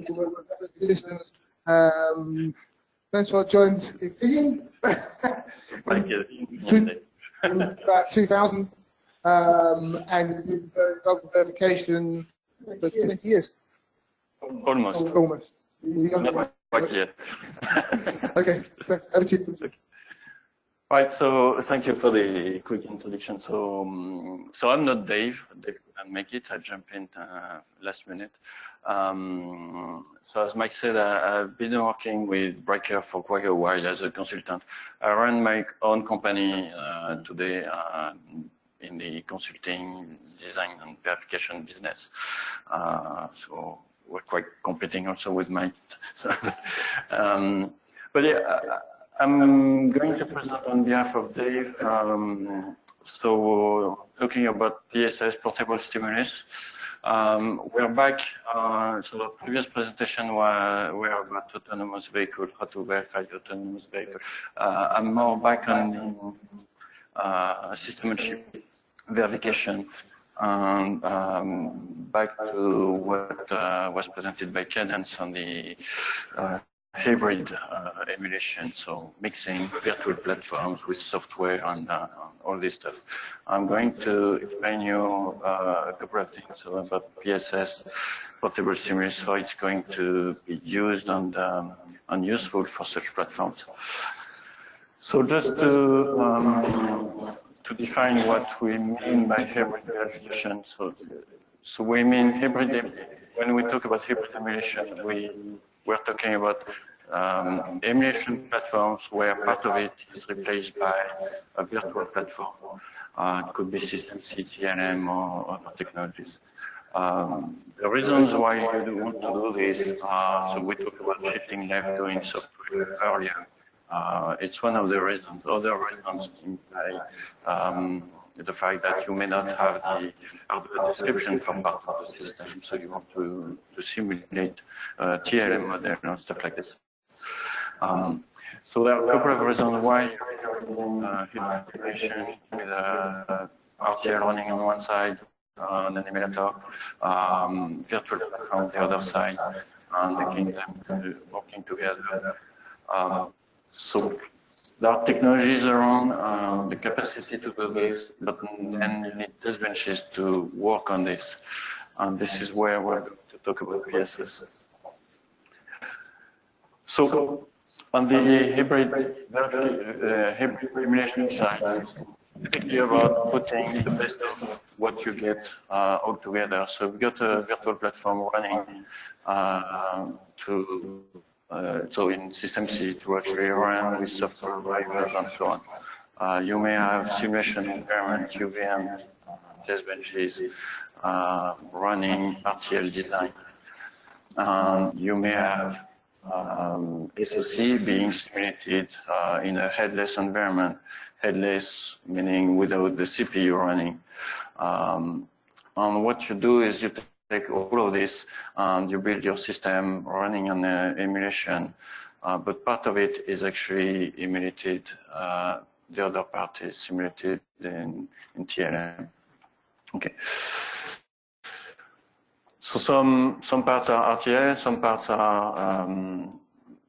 people who work with the systems. Francois joined in about 2000, and we've been involved in verification for 20 years. Almost. Almost. Not quite yet. Okay, thanks. Over to you. Right, so thank you for the quick introduction. So, so I'm not Dave. Dave couldn't make it. I jumped in last minute. So as Mike said, I've been working with Breaker for quite a while as a consultant. I run my own company today in the consulting, design, and verification business. So we're quite competing also with Mike. But yeah. I'm going to present on behalf of Dave. So talking about PSS, portable stimulus. We're back. So the previous presentation were about autonomous vehicle, how to verify autonomous vehicle. I'm more back on system on chip verification, and back to what was presented by Cadence on the hybrid emulation, so mixing virtual platforms with software and all this stuff. I'm going to explain you a couple of things about PSS, portable stimulus, how it's going to be used and useful for such platforms. So just to define what we mean by hybrid verification. So we mean hybrid, when we talk about hybrid emulation, we're talking about emulation platforms where part of it is replaced by a virtual platform. It could be system C, TLM, or other technologies. The reasons why you want to do this, so we talked about shifting left doing software earlier. It's one of the reasons. Other reasons imply the fact that you may not have the hardware description for part of the system, so you want to simulate TLM model and stuff like this. So there are a couple of reasons why integration with RTL running on one side, an emulator, virtual platform on the other side, and making them working together. So there are technologies around the capacity to do this, but then you need test benches to work on this. And this is where we're going to talk about PSS. So on the hybrid emulation side, typically about putting the best of what you get all together. So we've got a virtual platform running so in System C to actually run with software drivers and so on. You may have simulation environment, UVM, test benches, running RTL design. You may have SoC being simulated in a headless environment. Headless meaning without the CPU running. And what you do is you take all of this and you build your system running on emulation, but part of it is actually emulated. The other part is simulated in TLM. Okay. So some parts are RTL, some parts are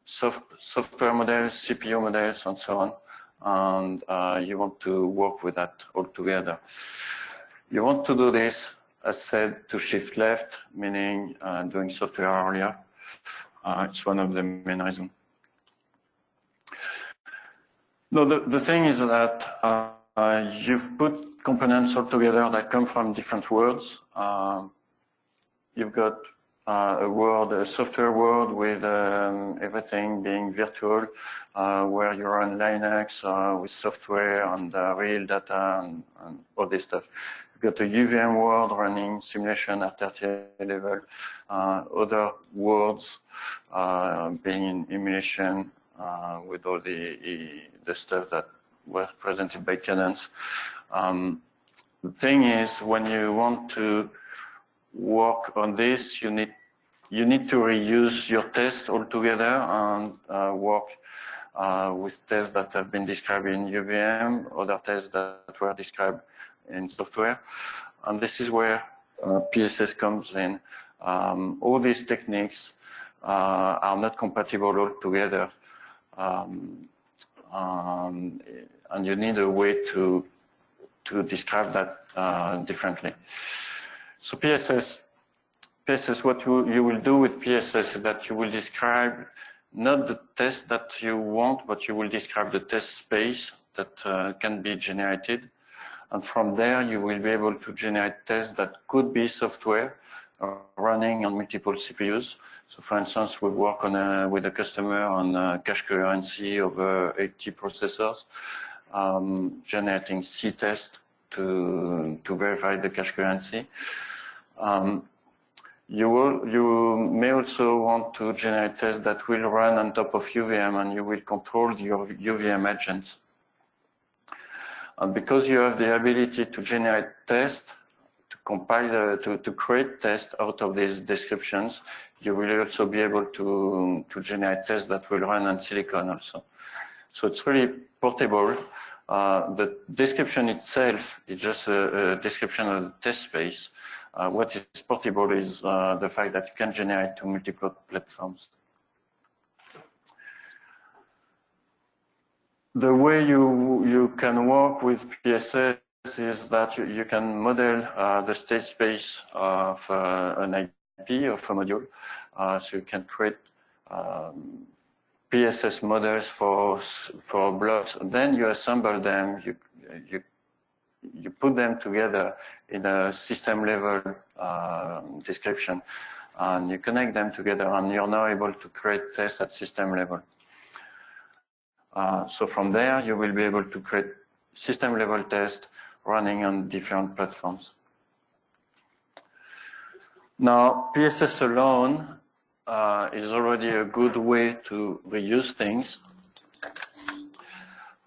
software models, CPU models, and so on. And you want to work with that all together. You want to do this, as said, to shift left, meaning doing software earlier. It's one of the main reasons. No, the thing is that you've put components all together that come from different worlds. You've got a software world with everything being virtual, where you run Linux with software and real data and all this stuff. You've got a UVM world running simulation at RTL level, other worlds being in emulation with all the stuff that was presented by Cadence. The thing is, when you want to work on this, you need to reuse your tests altogether and work with tests that have been described in UVM, other tests that were described in software. And this is where PSS comes in. All these techniques are not compatible altogether. And you need a way to describe that differently. So PSS, what you will do with PSS is that you will describe not the test that you want, but you will describe the test space that can be generated. And from there, you will be able to generate tests that could be software running on multiple CPUs. So for instance, we work on with a customer on cache coherency over 80 processors, generating C test to verify the cache coherency. You may also want to generate tests that will run on top of UVM, and you will control your UVM agents. And because you have the ability to generate tests, to compile, to create tests out of these descriptions, you will also be able to generate tests that will run on silicon also. So it's really portable. The description itself is just a description of the test space. What is portable is the fact that you can generate to multiple platforms. The way you can work with PSS is that you can model the state space of an IP of a module. So you can create PSS models for blocks. Then you assemble them. You put them together in a system level description, and you connect them together, and you're now able to create tests at system level. So from there, you will be able to create system level tests running on different platforms. Now, PSS alone is already a good way to reuse things,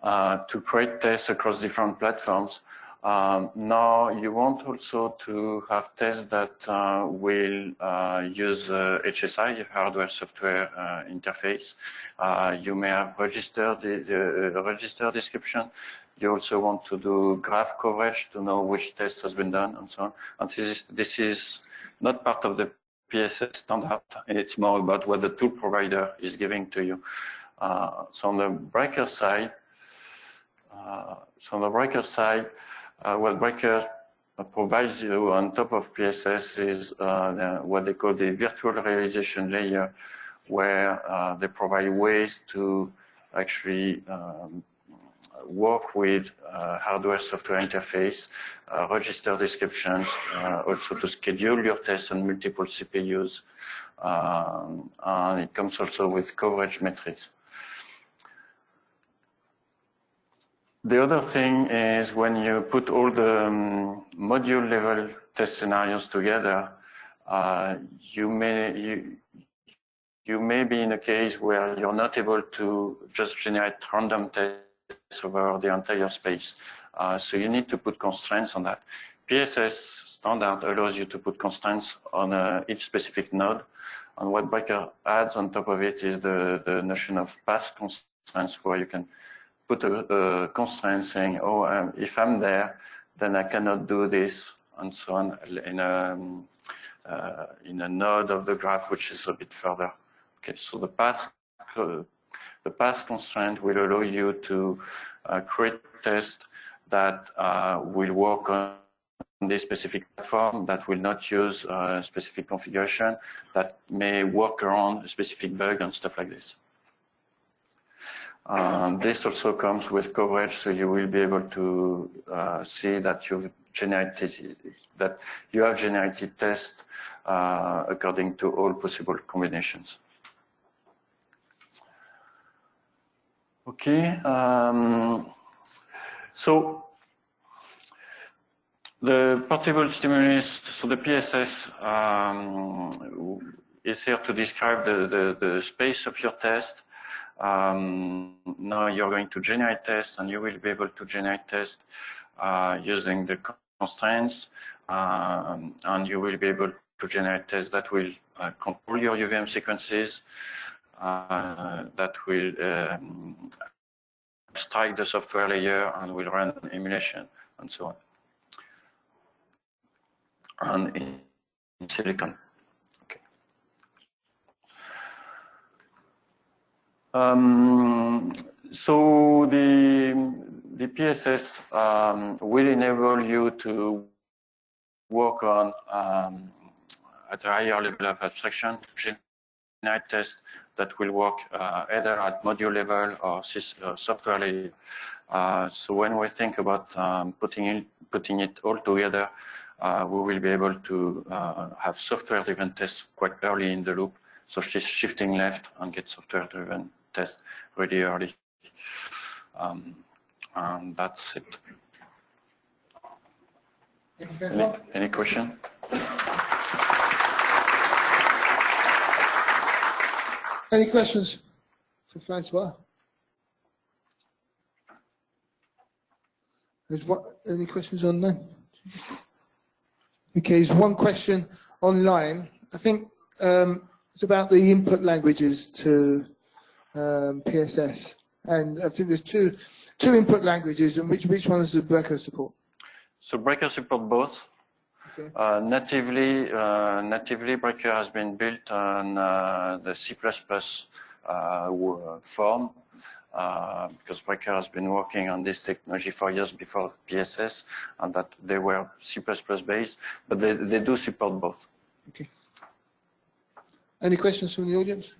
to create tests across different platforms. Now, you want also to have tests that will use HSI, hardware-software interface. You may have registered the register description. You also want to do graph coverage to know which test has been done and so on. And this is not part of the PSS standard. It's more about what the tool provider is giving to you. So on the breaker side, what Breaker provides you on top of PSS is what they call the virtual realization layer, where they provide ways to actually work with hardware-software interface, register descriptions, also to schedule your tests on multiple CPUs, and it comes also with coverage metrics. The other thing is when you put all the module level test scenarios together, you may be in a case where you're not able to just generate random tests over the entire space. So you need to put constraints on that. PSS standard allows you to put constraints on each specific node. And what Breaker adds on top of it is the notion of path constraints, where you can put a constraint saying, oh, if I'm there, then I cannot do this, and so on, in a node of the graph which is a bit further. Okay, so the path constraint will allow you to create tests that will work on this specific platform, that will not use a specific configuration, that may work around a specific bug and stuff like this. This also comes with coverage, so you will be able to see that you have generated tests according to all possible combinations. Okay, so the portable stimulus, so the PSS is here to describe the space of your test. Now you're going to generate tests, and you will be able to generate tests using the constraints, and you will be able to generate tests that will control your UVM sequences, that will strike the software layer and will run emulation and so on. And in silicon. Okay. So the PSS will enable you to work on at a higher level of abstraction, generate tests that will work either at module level or software level. So when we think about putting it all together, we will be able to have software-driven tests quite early in the loop. So shifting left and get software-driven tests really early. And that's it. Any question? Any questions for Francois? Any questions online? Okay, there's one question online. I think it's about the input languages to PSS, and I think there's two input languages, and which ones does Brecker support? So Brecker support both. Okay. Natively, Brecker has been built on the C++ form, because Brecker has been working on this technology for years before PSS, and that they were C++ based, but they do support both. Okay. Any questions from the audience?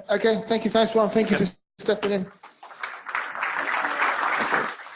Okay, thank you, Francois. Thank you for stepping in.